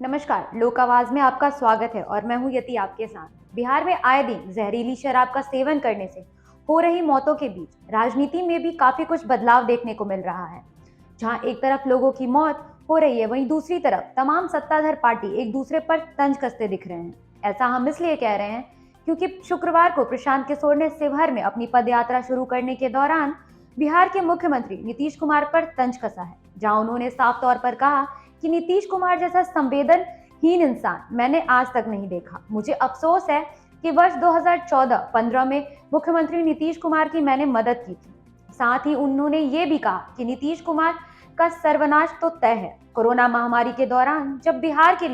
नमस्कार, लोक आवाज में आपका स्वागत है और मैं हूं यति आपके साथ। बिहार में आए दिन जहरीली शराब का सेवन करने से हो रही मौतों के बीच राजनीति में भी काफी कुछ बदलाव देखने को मिल रहा है। जहां एक तरफ लोगों की मौत हो रही है, वहीं दूसरी तरफ तमाम सत्ताधार पार्टी एक दूसरे पर तंज कसते दिख रहे हैं। ऐसा हम इसलिए कह रहे हैं क्योंकि शुक्रवार को प्रशांत किशोर ने शिवहर में अपनी पदयात्रा शुरू करने के दौरान बिहार के मुख्यमंत्री नीतीश कुमार पर तंज कसा है, जहां उन्होंने साफ तौर पर कहा कि नीतीश कुमार जैसा संवेदनहीन इंसान मैंने आज तक नहीं देखा। मुझे अफसोस है कि वर्ष 2014-15 में मुख्यमंत्री नीतीश कुमार की मैंने मदद की थी। साथ ही उन्होंने ये भी कहा कि नीतीश कुमार का सर्वनाश तो तय है। कोरोना महामारी के दौरान जब बिहार के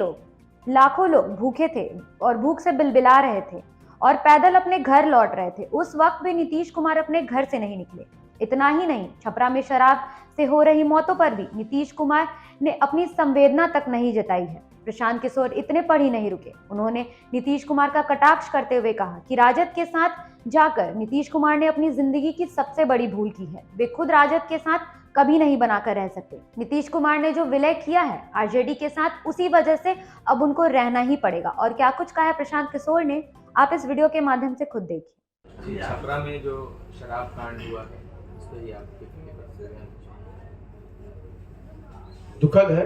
लाखों लोग भूखे थे और भूख से बिलबिला रहे थे और पैदल अपने घर लौट रहे थे, उस वक्त भी नीतीश कुमार अपने घर से नहीं निकले। इतना ही नहीं, छपरा में शराब से हो रही मौतों पर भी नीतीश कुमार ने अपनी संवेदना तक नहीं जताई है। प्रशांत किशोर इतने पर ही नहीं रुके। उन्होंने नीतीश कुमार का कटाक्ष करते हुए कहा कि राजद के साथ जाकर नीतीश कुमार ने अपनी जिंदगी की सबसे बड़ी भूल की है। वे खुद राजद के साथ कभी नहीं बनाकर रह सकते। नीतीश कुमार ने जो विलय किया है आरजेडी के साथ, उसी वजह से अब उनको रहना ही पड़ेगा। और क्या कुछ कहा है प्रशांत किशोर ने, आप इस वीडियो के माध्यम से खुद देखिए। छपरा में जो शराब कांड हुआ है, इससे आपके दुखद है।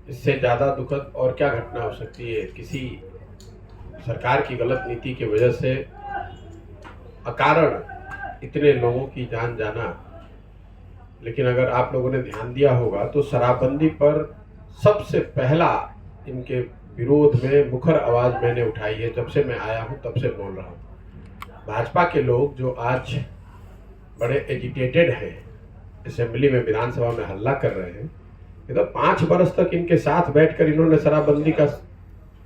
इससे ज़्यादा दुखद और क्या घटना हो सकती है। किसी सरकार की गलत नीति की वजह से अकारण इतने लोगों की जान जाना। लेकिन अगर आप लोगों ने ध्यान दिया होगा तो शराबबंदी पर सबसे पहला इनके विरोध में मुखर आवाज़ मैंने उठाई है। जब से मैं आया हूँ तब से बोल रहा हूँ। भाजपा के लोग जो आज बड़े एजिटेटेड हैं, असेंबली में विधानसभा में हल्ला कर रहे हैं, ये तो 5 वर्ष तक इनके साथ बैठकर इन्होंने शराबबंदी का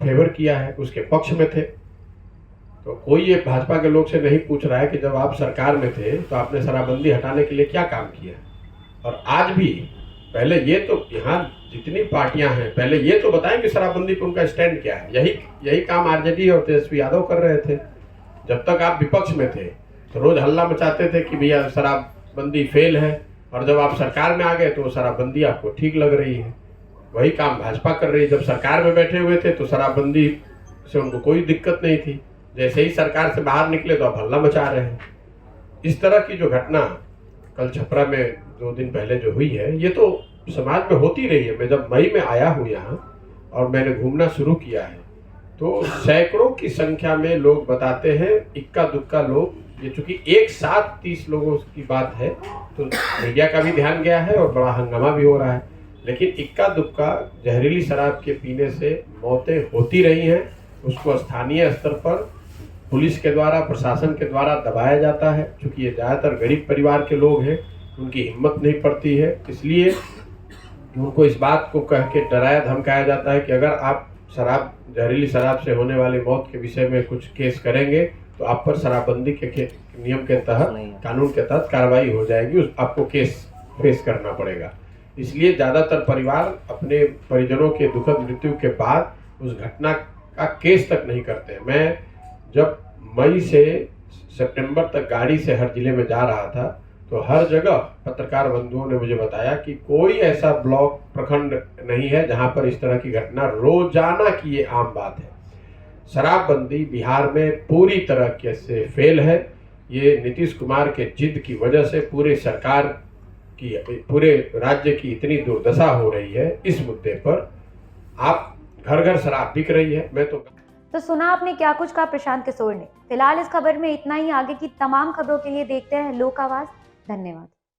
फेवर किया है, उसके पक्ष में थे। तो कोई ये भाजपा के लोग से नहीं पूछ रहा है कि जब आप सरकार में थे तो आपने शराबबंदी हटाने के लिए क्या काम किया। और आज भी पहले ये तो यहाँ जितनी पार्टियां हैं, पहले ये तो बताएं कि शराबबंदी पर उनका स्टैंड क्या है। यही काम आरजेडी और तेजस्वी यादव कर रहे थे। जब तक आप विपक्ष में थे तो रोज हल्ला मचाते थे कि भैया शराबबंदी फेल है, और जब आप सरकार में आ गए तो शराबबंदी आपको ठीक लग रही है। वही काम भाजपा कर रही है। जब सरकार में बैठे हुए थे तो शराबबंदी से उनको कोई दिक्कत नहीं थी, जैसे ही सरकार से बाहर निकले तो आप हल्ला मचा रहे हैं। इस तरह की जो घटना कल छपरा में 2 दिन पहले जो हुई है, ये तो समाज में होती रही है। मैं जब मई में आया हूँ यहाँ और मैंने घूमना शुरू किया है तो सैकड़ों की संख्या में लोग बताते हैं, इक्का दुक्का लोग। ये चूंकि एक साथ 30 लोगों की बात है तो मीडिया का भी ध्यान गया है और बड़ा हंगामा भी हो रहा है। लेकिन इक्का दुक्का जहरीली शराब के पीने से मौतें होती रही हैं। उसको स्थानीय स्तर पर पुलिस के द्वारा, प्रशासन के द्वारा दबाया जाता है। चूँकि ये ज़्यादातर गरीब परिवार के लोग हैं, उनकी हिम्मत नहीं पड़ती है, इसलिए उनको इस बात को कह के डराया धमकाया जाता है कि अगर आप जहरीली शराब से होने वाली मौत के विषय में कुछ केस करेंगे तो आप पर शराबबंदी के नियम के तहत, कानून के तहत कार्रवाई हो जाएगी, आपको केस फेस करना पड़ेगा। इसलिए ज़्यादातर परिवार अपने परिजनों के दुखद मृत्यु के बाद उस घटना का केस तक नहीं करते। मैं जब मई से सितंबर तक गाड़ी से हर जिले में जा रहा था तो हर जगह पत्रकार बंधुओं ने मुझे बताया कि कोई ऐसा ब्लॉक, प्रखंड नहीं है जहां पर इस तरह की घटना रोजाना की ये आम बात है। शराबबंदी बिहार में पूरी तरह से फेल है। ये नीतीश कुमार के जिद की वजह से पूरे सरकार की, पूरे राज्य की इतनी दुर्दशा हो रही है। इस मुद्दे पर आप घर घर शराब बिक रही है। मैं तो सुना आपने क्या कुछ कहा प्रशांत किशोर ने। फिलहाल इस खबर में इतना ही। आगे की तमाम खबरों के लिए देखते हैं लोक आवाज। धन्यवाद।